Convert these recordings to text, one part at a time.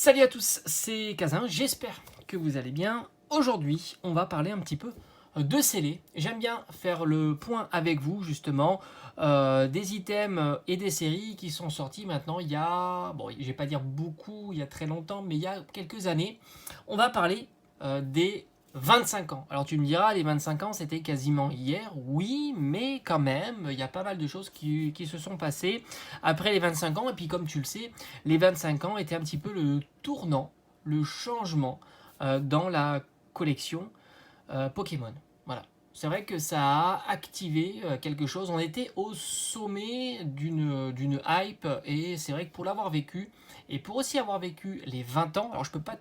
Salut à tous, c'est Kazin, j'espère que vous allez bien. Aujourd'hui, on va parler un petit peu de scellés. J'aime bien faire le point avec vous, justement, des items et des séries qui sont sortis maintenant il y a, bon, je vais pas dire beaucoup, il y a très longtemps, mais il y a quelques années. On va parler des 25 ans. Alors tu me diras, les 25 ans, c'était quasiment hier. Oui, mais quand même, il y a pas mal de choses qui se sont passées après les 25 ans. Et puis comme tu le sais, les 25 ans étaient un petit peu le tournant, le changement dans la collection Pokémon. Voilà. C'est vrai que ça a activé quelque chose. On était au sommet d'une hype et c'est vrai que pour l'avoir vécu et pour aussi avoir vécu les 20 ans, alors je peux pas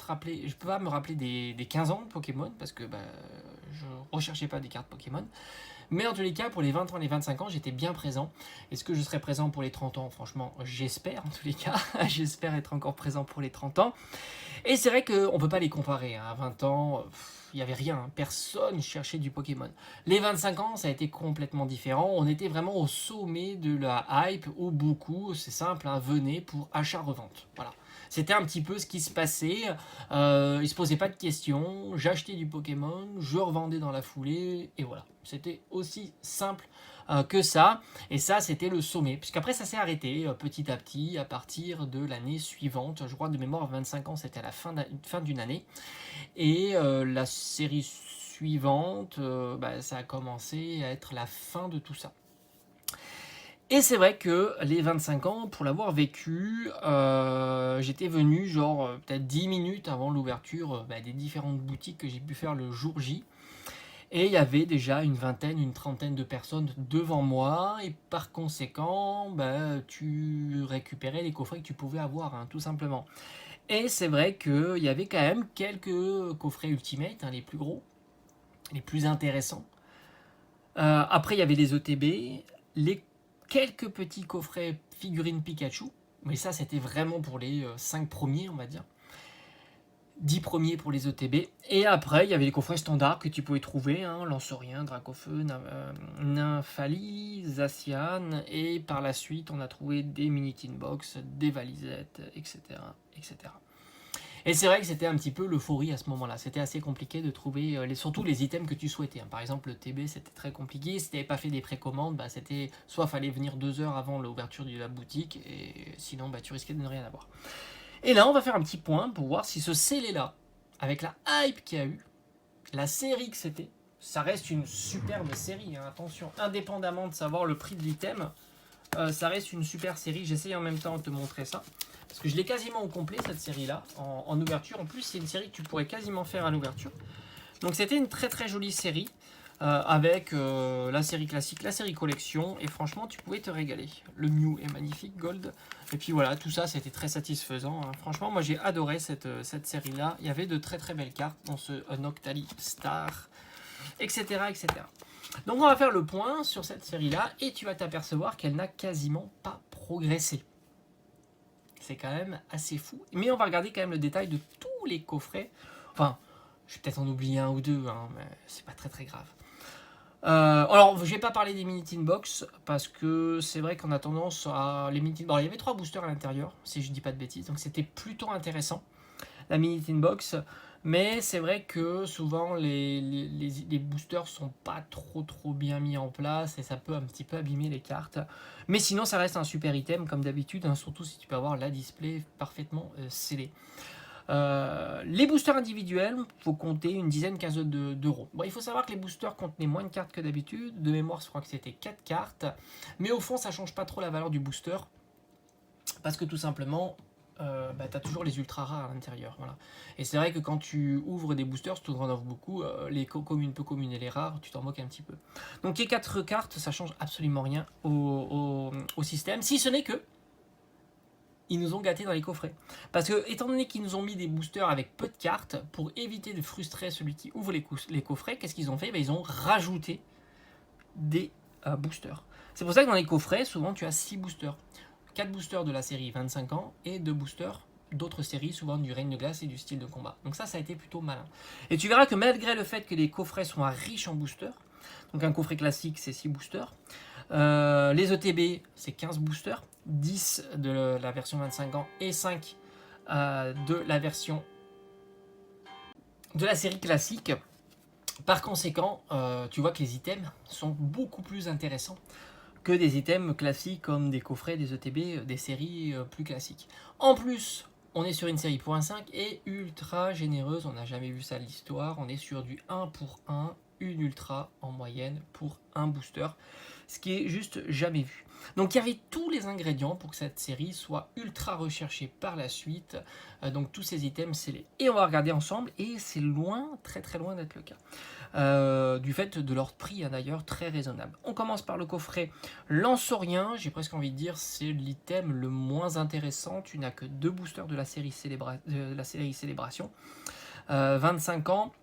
me rappeler des 15 ans de Pokémon parce que je recherchais pas des cartes Pokémon. Mais en tous les cas, pour les 20 ans, les 25 ans, j'étais bien présent. Est-ce que je serai présent pour les 30 ans? Franchement, j'espère en tous les cas. J'espère être encore présent pour les 30 ans. Et c'est vrai qu'on ne peut pas les comparer. À 20 ans, il n'y avait rien. Personne cherchait du Pokémon. Les 25 ans, ça a été complètement différent. On était vraiment au sommet de la hype où beaucoup, c'est simple, venaient pour achat-revente. Voilà. C'était un petit peu ce qui se passait. Ils ne se posaient pas de questions. J'achetais du Pokémon, je revendais dans la foulée. Et voilà. C'était aussi simple que ça. Et ça, c'était le sommet. Puisqu'après, ça s'est arrêté petit à petit à partir de l'année suivante. Je crois de mémoire, 25 ans, c'était à la fin d'une année. Et la série suivante, ça a commencé à être la fin de tout ça. Et c'est vrai que les 25 ans, pour l'avoir vécu, j'étais venu peut-être 10 minutes avant l'ouverture des différentes boutiques que j'ai pu faire le jour J. Et il y avait déjà une vingtaine, une trentaine de personnes devant moi. Et par conséquent, tu récupérais les coffrets que tu pouvais avoir, tout simplement. Et c'est vrai qu'il y avait quand même quelques coffrets Ultimate, les plus gros, les plus intéressants. Après, il y avait les ETB, quelques petits coffrets figurines Pikachu. Mais ça, c'était vraiment pour les 5 premiers, on va dire. 10 premiers pour les ETB. Et après, il y avait les coffrets standards que tu pouvais trouver, Lanceurien, Dracofeu, Nymphali, Zacian. Et par la suite, on a trouvé des mini tin box, des valisettes, etc. etc. Et c'est vrai que c'était un petit peu l'euphorie à ce moment-là. C'était assez compliqué de trouver surtout les items que tu souhaitais. Par exemple, le TB, c'était très compliqué. Si tu n'avais pas fait des précommandes, c'était soit fallait venir 2 heures avant l'ouverture de la boutique, et sinon tu risquais de ne rien avoir. Et là, on va faire un petit point pour voir si ce scellé-là, avec la hype qu'il y a eu, la série que c'était, ça reste une superbe série, attention, indépendamment de savoir le prix de l'item, ça reste une super série. J'essaye en même temps de te montrer ça, parce que je l'ai quasiment au complet, cette série-là, en ouverture. En plus, c'est une série que tu pourrais quasiment faire à l'ouverture. Donc c'était une très très jolie série, avec la série classique, la série collection, et franchement tu pouvais te régaler. Le Mew est magnifique, Gold, et puis voilà, tout ça c'était très satisfaisant. Franchement, moi j'ai adoré cette série là. Il y avait de très très belles cartes dans ce Noctali Star, etc., etc. Donc on va faire le point sur cette série là, et tu vas t'apercevoir qu'elle n'a quasiment pas progressé. C'est quand même assez fou, mais on va regarder quand même le détail de tous les coffrets. Enfin, je vais peut-être en oublier un ou deux, mais c'est pas très très grave. Alors, je vais pas parler des mini tin box parce que c'est vrai qu'on a tendance à les mini tin. Bon, il y avait 3 boosters à l'intérieur, si je dis pas de bêtises, donc c'était plutôt intéressant la mini tin box. Mais c'est vrai que souvent les boosters sont pas trop bien mis en place et ça peut un petit peu abîmer les cartes. Mais sinon, ça reste un super item comme d'habitude, surtout si tu peux avoir la display parfaitement scellée. Les boosters individuels, il faut compter une dizaine, quinzaine d'euros. Bon, il faut savoir que les boosters contenaient moins de cartes que d'habitude. De mémoire, je crois que c'était 4 cartes. Mais au fond, ça change pas trop la valeur du booster. Parce que tout simplement, tu as toujours les ultra rares à l'intérieur. Voilà. Et c'est vrai que quand tu ouvres des boosters, si tu en ouvres beaucoup, les communes, peu communes et les rares, tu t'en moques un petit peu. Donc les 4 cartes, ça change absolument rien au système. Si ce n'est que ils nous ont gâtés dans les coffrets. Parce que, étant donné qu'ils nous ont mis des boosters avec peu de cartes, pour éviter de frustrer celui qui ouvre les coffrets, qu'est-ce qu'ils ont fait? Ils ont rajouté des boosters. C'est pour ça que dans les coffrets, souvent tu as 6 boosters. 4 boosters de la série 25 ans et 2 boosters d'autres séries, souvent du règne de glace et du style de combat. Donc ça a été plutôt malin. Et tu verras que malgré le fait que les coffrets soient riches en boosters, donc un coffret classique c'est 6 boosters, les ETB c'est 15 boosters, 10 de la version 25 ans et 5 de la version de la série classique. Par conséquent, tu vois que les items sont beaucoup plus intéressants que des items classiques comme des coffrets, des ETB, des séries plus classiques. En plus, on est sur une série pour 1.5 et ultra généreuse, on n'a jamais vu ça de l'histoire, on est sur du 1 pour 1, une ultra en moyenne pour un booster, ce qui est juste jamais vu. Donc il y avait tous les ingrédients pour que cette série soit ultra recherchée par la suite, donc tous ces items scellés. Et on va regarder ensemble, et c'est loin, très très loin d'être le cas. Du fait de leur prix d'ailleurs très raisonnable. On commence par le coffret Lansorien, j'ai presque envie de dire c'est l'item le moins intéressant, tu n'as que 2 boosters de la série, Célébration, 25 ans,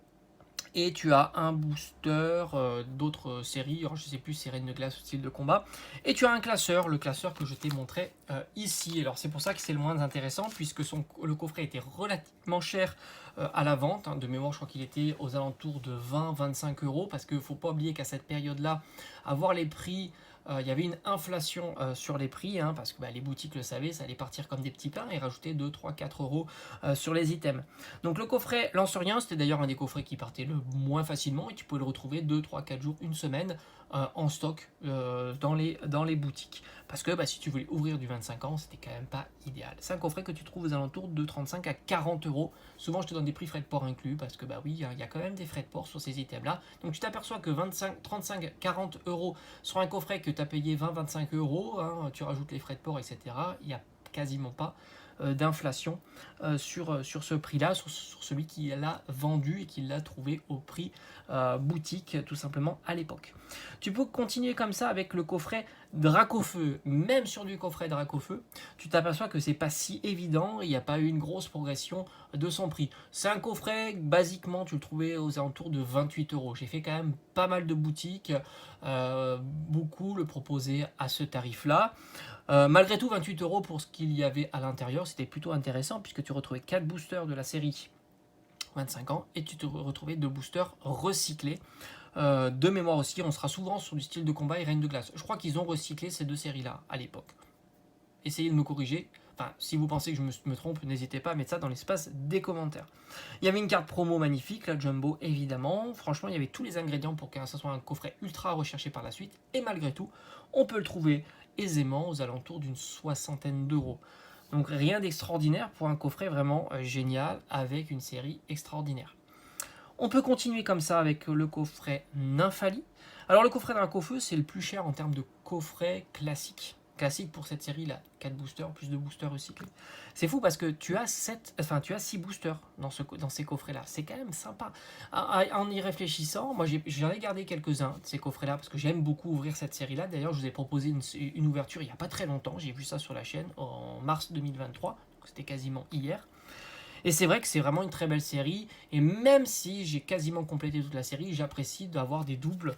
et tu as un booster d'autres séries, alors je ne sais plus si Reine de Glace ou Style de Combat, et tu as un classeur, le classeur que je t'ai montré ici. Alors c'est pour ça que c'est le moins intéressant, puisque le coffret était relativement cher à la vente, de mémoire je crois qu'il était aux alentours de 20-25 euros, parce qu'il ne faut pas oublier qu'à cette période-là, avoir les prix, il y avait une inflation sur les prix, parce que les boutiques le savaient, ça allait partir comme des petits pains et rajouter 2, 3, 4 euros sur les items. Donc le coffret Lansorien, c'était d'ailleurs un des coffrets qui partait le moins facilement, et tu pouvais le retrouver 2, 3, 4 jours, une semaine en stock dans les boutiques. Parce que si tu voulais ouvrir du 25 ans, c'était quand même pas idéal. C'est un coffret que tu trouves aux alentours de 35 à 40 euros. Souvent, je te donne des prix frais de port inclus, parce que oui, il y a quand même des frais de port sur ces items-là. Donc tu t'aperçois que 25, 35, 40 euros sur un coffret que tu as payé 20-25 euros, tu rajoutes les frais de port, etc. Il n'y a quasiment pas d'inflation sur ce prix-là, sur celui qui l'a vendu et qui l'a trouvé au prix boutique, tout simplement, à l'époque. Tu peux continuer comme ça avec le coffret Dracofeu. Même sur du coffret Dracofeu, tu t'aperçois que c'est pas si évident, il n'y a pas eu une grosse progression de son prix. C'est un coffret, basiquement, tu le trouvais aux alentours de 28 euros. J'ai fait quand même pas mal de boutiques, beaucoup le proposaient à ce tarif-là. Malgré tout, 28 euros pour ce qu'il y avait à l'intérieur, c'était plutôt intéressant, puisque tu retrouvais 4 boosters de la série 25 ans, et tu te retrouvais 2 boosters recyclés. De mémoire aussi, on sera souvent sur du Style de Combat et Reine de Glace. Je crois qu'ils ont recyclé ces 2 séries-là à l'époque. Essayez de me corriger. Enfin, si vous pensez que je me trompe, n'hésitez pas à mettre ça dans l'espace des commentaires. Il y avait une carte promo magnifique, la Jumbo évidemment. Franchement, il y avait tous les ingrédients pour que ça soit un coffret ultra recherché par la suite. Et malgré tout, on peut le trouver aisément aux alentours d'une 60aine d'euros. Donc rien d'extraordinaire pour un coffret vraiment génial avec une série extraordinaire. On peut continuer comme ça avec le coffret Nymphalie. Alors le coffret Dracofeu, c'est le plus cher en termes de coffret classique pour cette série là, 4 boosters plus de boosters recyclés. C'est fou parce que tu as 6 boosters dans ces coffrets là, c'est quand même sympa. En y réfléchissant, moi j'en ai gardé quelques-uns de ces coffrets là parce que j'aime beaucoup ouvrir cette série là. D'ailleurs je vous ai proposé une ouverture il n'y a pas très longtemps, j'ai vu ça sur la chaîne en mars 2023, donc c'était quasiment hier. Et c'est vrai que c'est vraiment une très belle série, et même si j'ai quasiment complété toute la série, j'apprécie d'avoir des doubles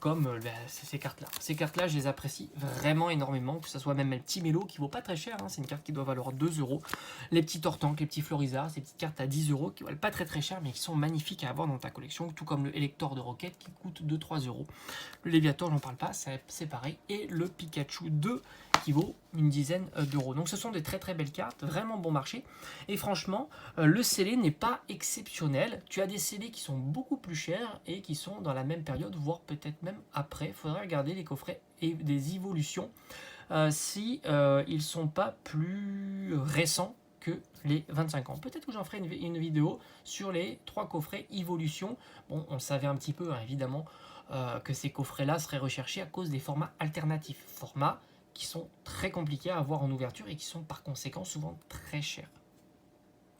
comme ces cartes-là. Ces cartes-là, je les apprécie vraiment énormément, que ce soit même le petit Mélo qui vaut pas très cher, c'est une carte qui doit valoir 2 euros. Les petits Tortank, les petits Florizards, ces petites cartes à 10 euros qui valent pas très cher, mais qui sont magnifiques à avoir dans ta collection, tout comme le Elector de Rocket qui coûte 2-3 euros. Le Léviator, j'en parle pas, c'est pareil, et le Pikachu 2 qui vaut une dizaine d'euros. Donc ce sont des très très belles cartes, vraiment bon marché. Et franchement, le scellé n'est pas exceptionnel. Tu as des scellés qui sont beaucoup plus chers et qui sont dans la même période, voire peut-être même après. Il faudrait regarder les coffrets et des évolutions si ils sont pas plus récents que les 25 ans. Peut-être que j'en ferai une vidéo sur les 3 coffrets évolution. Bon, on le savait un petit peu, évidemment, que ces coffrets-là seraient recherchés à cause des formats alternatifs. Formats qui sont très compliqués à avoir en ouverture et qui sont par conséquent souvent très chers.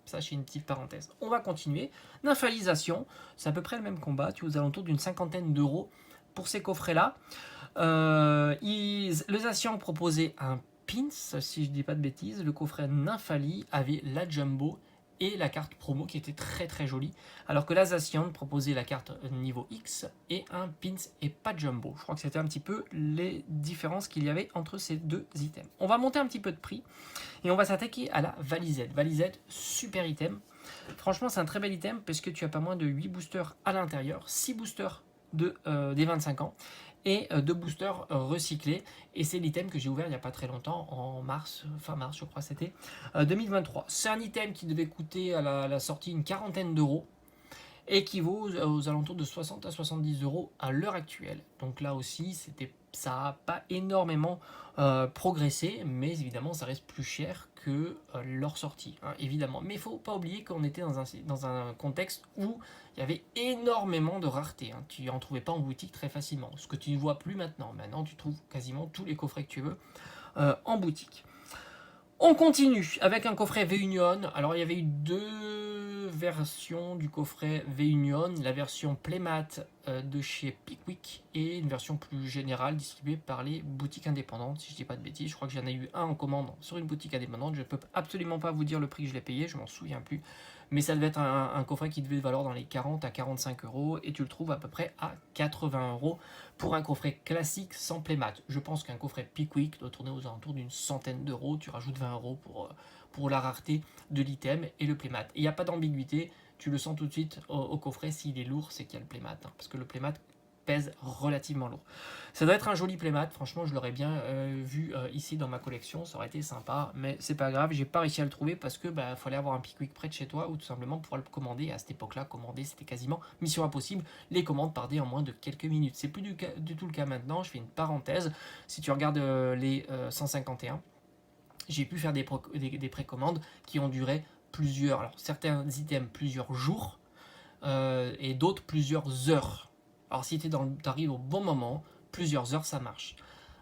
Ça, c'est une petite parenthèse. On va continuer. Nymphalisation, c'est à peu près le même combat. Tu es aux alentours d'une 50aine d'euros pour ces coffrets-là. Le Zacian proposait un pins, si je ne dis pas de bêtises. Le coffret Nymphalie avait la Jumbo et la carte promo qui était très très jolie, alors que la Zacian proposait la carte niveau X et un pins et pas Jumbo. Je crois que c'était un petit peu les différences qu'il y avait entre ces 2 items. On va monter un petit peu de prix et on va s'attaquer à la Valisette. Valisette, super item. Franchement, c'est un très bel item parce que tu as pas moins de 8 boosters à l'intérieur, 6 boosters des 25 ans et 2 boosters recyclés. Et c'est l'item que j'ai ouvert il n'y a pas très longtemps, en mars, fin mars je crois c'était, 2023. C'est un item qui devait coûter à la sortie une quarantaine d'euros et qui vaut aux alentours de 60 à 70 euros à l'heure actuelle. Donc là aussi, ça n'a pas énormément progressé, mais évidemment, ça reste plus cher que leur sortie, hein, évidemment. Mais il ne faut pas oublier qu'on était dans un contexte où il y avait énormément de rareté. Hein. Tu n'en trouvais pas en boutique très facilement, ce que tu ne vois plus maintenant. Maintenant, tu trouves quasiment tous les coffrets que tu veux en boutique. On continue avec un coffret V-Union. Alors il y avait eu 2 versions du coffret V-Union, la version Playmat de chez Pickwick et une version plus générale distribuée par les boutiques indépendantes, si je ne dis pas de bêtises. Je crois que j'en ai eu un en commande sur une boutique indépendante. Je ne peux absolument pas vous dire le prix que je l'ai payé, je m'en souviens plus. Mais ça devait être un coffret qui devait valoir dans les 40 à 45 euros et tu le trouves à peu près à 80 euros pour un coffret classique sans playmat. Je pense qu'un coffret Pickwick doit tourner aux alentours d'une centaine d'euros. Tu rajoutes 20 euros pour la rareté de l'item et le playmat. Et il n'y a pas d'ambiguïté, tu le sens tout de suite au coffret, s'il est lourd, c'est qu'il y a le playmat. Hein, parce que le playmat pèse relativement lourd. Ça doit être un joli playmat, franchement je l'aurais bien vu ici dans ma collection, ça aurait été sympa, mais c'est pas grave, j'ai pas réussi à le trouver parce que fallait avoir un Pickwick près de chez toi ou tout simplement pouvoir le commander. Et à cette époque-là, commander c'était quasiment mission impossible, les commandes partaient en moins de quelques minutes. C'est plus du tout le cas maintenant. Je fais une parenthèse, si tu regardes les 151, j'ai pu faire des précommandes qui ont duré alors certains items plusieurs jours et d'autres plusieurs heures. Alors si tu arrives au bon moment, plusieurs heures ça marche.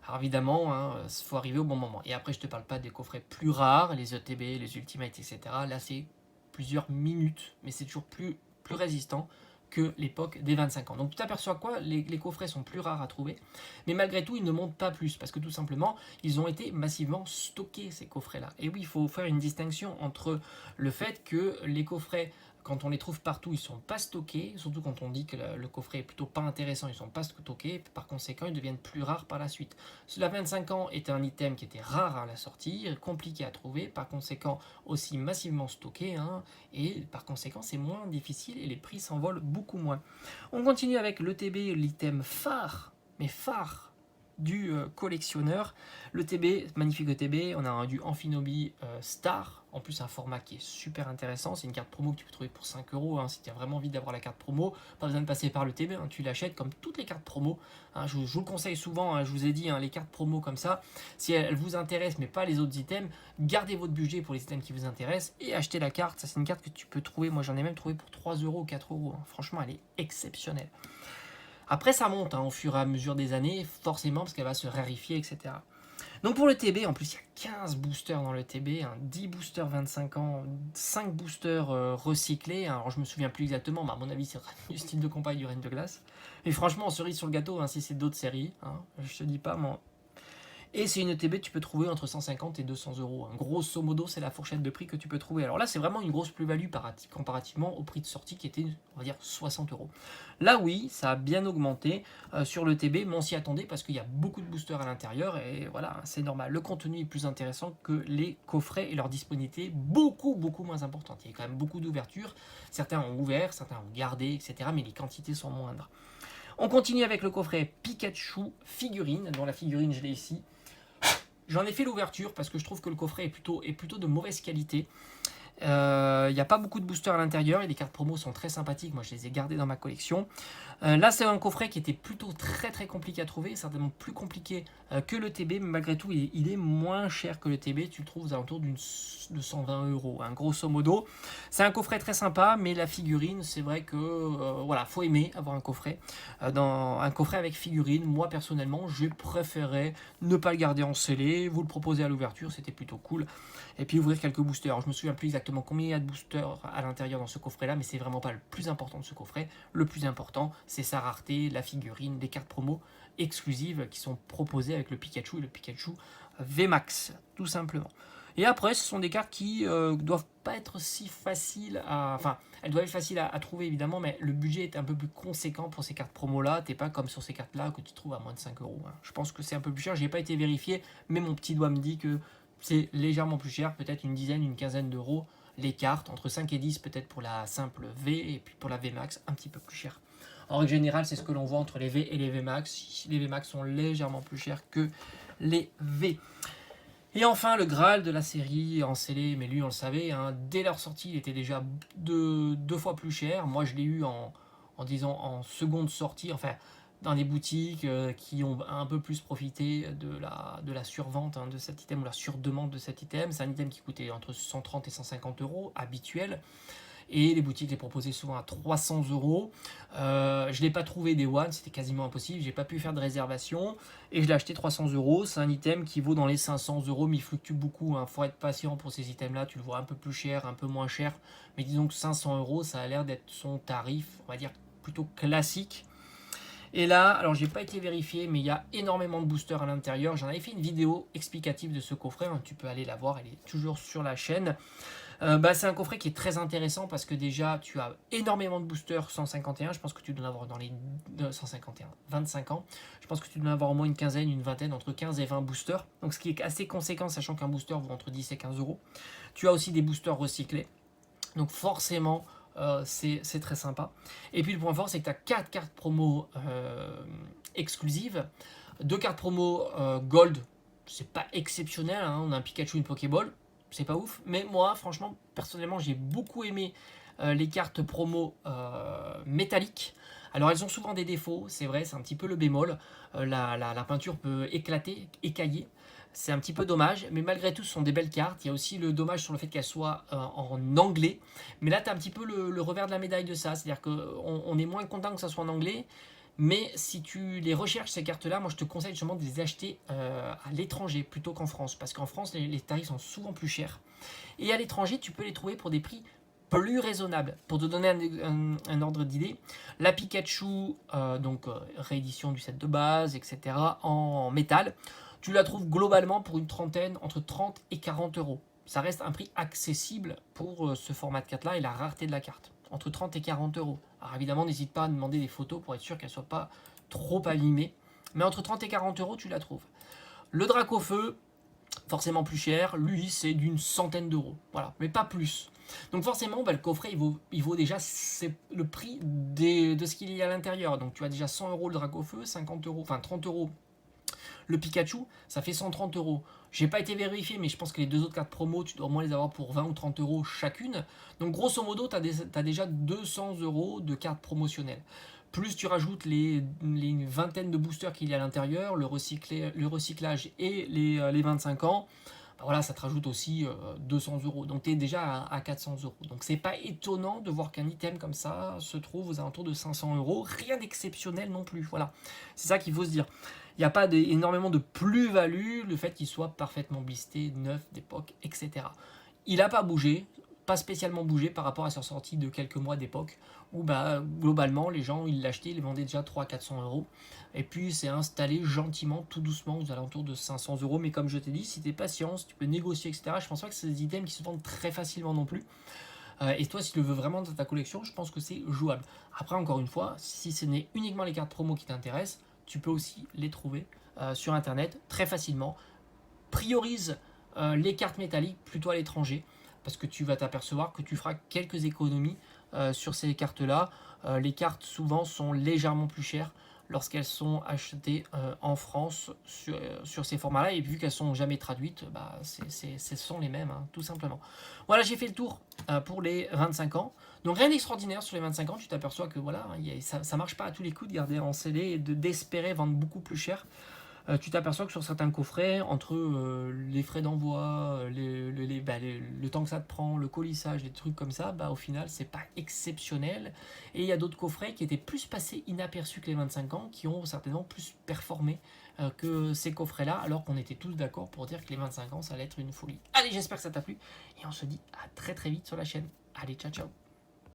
Alors évidemment, il faut arriver au bon moment. Et après je te parle pas des coffrets plus rares, les ETB, les Ultimate, etc. Là c'est plusieurs minutes, mais c'est toujours plus résistant que l'époque des 25 ans. Donc tu t'aperçois quoi, les coffrets sont plus rares à trouver, mais malgré tout ils ne montent pas plus, parce que tout simplement ils ont été massivement stockés ces coffrets là. Et oui, il faut faire une distinction entre le fait que les coffrets, quand on les trouve partout, ils ne sont pas stockés, surtout quand on dit que le coffret est plutôt pas intéressant, ils ne sont pas stockés, par conséquent ils deviennent plus rares par la suite. Cela 25 ans était un item qui était rare à la sortie, compliqué à trouver, par conséquent aussi massivement stocké, hein, et par conséquent c'est moins difficile et les prix s'envolent beaucoup moins. On continue avec l'ETB, l'item phare, mais phare du collectionneur. Le TB, magnifique ETB, on a du Amphinobi Star, en plus un format qui est super intéressant, c'est une carte promo que tu peux trouver pour 5 euros, hein, si tu as vraiment envie d'avoir la carte promo, pas besoin de passer par le TB, hein, tu l'achètes comme toutes les cartes promo, hein, je vous le conseille souvent, hein, je vous ai dit, hein, les cartes promo comme ça, si elles vous intéressent mais pas les autres items, gardez votre budget pour les items qui vous intéressent et achetez la carte. Ça c'est une carte que tu peux trouver, moi j'en ai même trouvé pour 3 euros ou 4 euros, hein. Franchement elle est exceptionnelle. Après, ça monte au fur et à mesure des années, forcément, parce qu'elle va se raréfier, etc. Donc pour le TB, en plus, il y a 15 boosters dans le TB, 10 boosters 25 ans, 5 boosters recyclés. Alors, je me souviens plus exactement, mais à mon avis, c'est du style de combat du Reine de Glace. Et franchement, cerise sur le gâteau, si c'est d'autres séries, je te dis pas, moi. Et c'est une ETB que tu peux trouver entre 150 et 200 euros. Grosso modo, c'est la fourchette de prix que tu peux trouver. Alors là, c'est vraiment une grosse plus-value comparativement au prix de sortie qui était, on va dire, 60 euros. Là, oui, ça a bien augmenté sur l'ETB, mais on s'y attendait parce qu'il y a beaucoup de boosters à l'intérieur et voilà, c'est normal. Le contenu est plus intéressant que les coffrets et leur disponibilité beaucoup moins importante. Il y a quand même beaucoup d'ouvertures. Certains ont ouvert, certains ont gardé, etc. Mais les quantités sont moindres. On continue avec le coffret Pikachu figurine, dont la figurine, je l'ai ici. J'en ai fait l'ouverture parce que je trouve que le coffret est plutôt de mauvaise qualité. Il n'y a pas beaucoup de boosters à l'intérieur et les cartes promo sont très sympathiques. Moi, je les ai gardées dans ma collection. Là, c'est un coffret qui était plutôt très compliqué à trouver, certainement plus compliqué que le TB, mais malgré tout, il est moins cher que le TB. Tu le trouves aux alentours de 120 euros, grosso modo. C'est un coffret très sympa, mais la figurine, c'est vrai que voilà, faut aimer avoir un coffret. Dans un coffret avec figurine, moi personnellement, je préférais ne pas le garder en scellé, vous le proposer à l'ouverture, c'était plutôt cool. Et puis ouvrir quelques boosters. Alors, je me souviens plus exactement combien il y a de boosters à l'intérieur dans ce coffret-là, mais c'est vraiment pas le plus important de ce coffret. Le plus important, c'est sa rareté, la figurine, les cartes promo exclusives qui sont proposées avec le Pikachu et le Pikachu VMAX, tout simplement. Et après, ce sont des cartes qui doivent pas être si faciles à... Enfin, elles doivent être faciles à trouver, évidemment, mais le budget est un peu plus conséquent pour ces cartes promo-là. T'es pas comme sur ces cartes-là que tu trouves à moins de 5 euros. Je pense que c'est un peu plus cher. J'ai pas été vérifié, mais mon petit doigt me dit que c'est légèrement plus cher, peut-être une dizaine, une quinzaine d'euros les cartes, entre 5 et 10 peut-être pour la simple V, et puis pour la VMAX, un petit peu plus cher. En règle générale, c'est ce que l'on voit entre les V et les VMAX. Les VMAX sont légèrement plus chers que les V. Et enfin, le Graal de la série en scellé, mais lui on le savait, hein, dès leur sortie il était déjà deux fois plus cher. Moi je l'ai eu disons en seconde sortie, enfin dans des boutiques qui ont un peu plus profité de la survente de cet item ou la surdemande de cet item. C'est un item qui coûtait entre 130 et 150 euros habituel. Et les boutiques les proposaient souvent à 300 euros. Je ne l'ai pas trouvé Day One, c'était quasiment impossible. J'ai pas pu faire de réservation et je l'ai acheté 300 euros. C'est un item qui vaut dans les 500 euros, mais il fluctue beaucoup. Il faut être patient pour ces items-là. Tu le vois un peu plus cher, un peu moins cher. Mais disons que 500 euros, ça a l'air d'être son tarif, on va dire, plutôt classique. Et là, alors j'ai pas été vérifié, mais il y a énormément de boosters à l'intérieur. J'en avais fait une vidéo explicative de ce coffret. Tu peux aller la voir, elle est toujours sur la chaîne. C'est un coffret qui est très intéressant parce que déjà tu as énormément de boosters 151, je pense que tu dois en avoir dans les 151, 25 ans, je pense que tu dois en avoir au moins une quinzaine, une vingtaine, entre 15 et 20 boosters, donc ce qui est assez conséquent sachant qu'un booster vaut entre 10 et 15 euros. Tu as aussi des boosters recyclés, donc forcément c'est très sympa. Et puis le point fort c'est que tu as 4 cartes promo exclusives, 2 cartes promo gold, c'est pas exceptionnel, hein. On a un Pikachu, une Pokéball, c'est pas ouf, mais moi franchement personnellement j'ai beaucoup aimé les cartes promo métalliques. Alors elles ont souvent des défauts, c'est vrai, c'est un petit peu le bémol, la peinture peut éclater, écailler, c'est un petit peu dommage, mais malgré tout ce sont des belles cartes. Il y a aussi le dommage sur le fait qu'elles soient en anglais, mais là tu as un petit peu le revers de la médaille de ça, c'est à dire qu'on est moins content que ça soit en anglais. Mais si tu les recherches, ces cartes-là, moi je te conseille justement de les acheter à l'étranger plutôt qu'en France. Parce qu'en France, les tarifs sont souvent plus chers. Et à l'étranger, tu peux les trouver pour des prix plus raisonnables. Pour te donner un ordre d'idée, la Pikachu, réédition du set de base, etc., en métal, tu la trouves globalement pour une trentaine, entre 30 et 40 euros. Ça reste un prix accessible pour ce format de carte-là et la rareté de la carte. Entre 30 et 40 euros. Alors évidemment, n'hésite pas à demander des photos pour être sûr qu'elles ne soient pas trop abîmées. Mais entre 30 et 40 euros, tu la trouves. Le Dracofeu, forcément plus cher, lui c'est d'une centaine d'euros. Voilà, mais pas plus. Donc forcément, le coffret il vaut déjà le prix de ce qu'il y a à l'intérieur. Donc tu as déjà 100 euros le Dracofeu, 50 euros, enfin 30 euros le Pikachu, ça fait 130 euros. J'ai pas été vérifié, mais je pense que les deux autres cartes promo, tu dois au moins les avoir pour 20 ou 30 euros chacune. Donc grosso modo, tu as déjà 200 euros de cartes promotionnelles. Plus tu rajoutes les vingtaines de boosters qu'il y a à l'intérieur, le recyclage et les 25 ans, voilà, ça te rajoute aussi 200 euros. Donc tu es déjà à 400 euros. Donc c'est pas étonnant de voir qu'un item comme ça se trouve aux alentours de 500 euros. Rien d'exceptionnel non plus. Voilà, c'est ça qu'il faut se dire. Il n'y a pas énormément de plus-value, le fait qu'il soit parfaitement blisté, neuf, d'époque, etc. Il n'a pas bougé, pas spécialement bougé par rapport à sa sortie de quelques mois d'époque, où globalement les gens ils l'achetaient, ils les vendaient déjà 300-400 euros. Et puis c'est installé gentiment, tout doucement, aux alentours de 500 euros. Mais comme je t'ai dit, si tu es patient, si tu peux négocier, etc., je pense pas que c'est des items qui se vendent très facilement non plus. Et toi, si tu le veux vraiment dans ta collection, je pense que c'est jouable. Après, encore une fois, si ce n'est uniquement les cartes promo qui t'intéressent, tu peux aussi les trouver sur internet très facilement. Priorise les cartes métalliques plutôt à l'étranger parce que tu vas t'apercevoir que tu feras quelques économies sur ces cartes là. Les cartes souvent sont légèrement plus chères lorsqu'elles sont achetées en France sur ces formats là, et vu qu'elles sont jamais traduites, ce sont les mêmes, hein, tout simplement. Voilà, j'ai fait le tour pour les 25 ans. Donc rien d'extraordinaire sur les 25 ans, tu t'aperçois que voilà, ça marche pas à tous les coups de garder en CD et d'espérer vendre beaucoup plus cher. Tu t'aperçois que sur certains coffrets, entre les frais d'envoi, le temps que ça te prend, le colissage, des trucs comme ça, au final, c'est pas exceptionnel. Et il y a d'autres coffrets qui étaient plus passés inaperçus que les 25 ans, qui ont certainement plus performé que ces coffrets-là, alors qu'on était tous d'accord pour dire que les 25 ans, ça allait être une folie. Allez, j'espère que ça t'a plu, et on se dit à très très vite sur la chaîne. Allez, ciao ciao.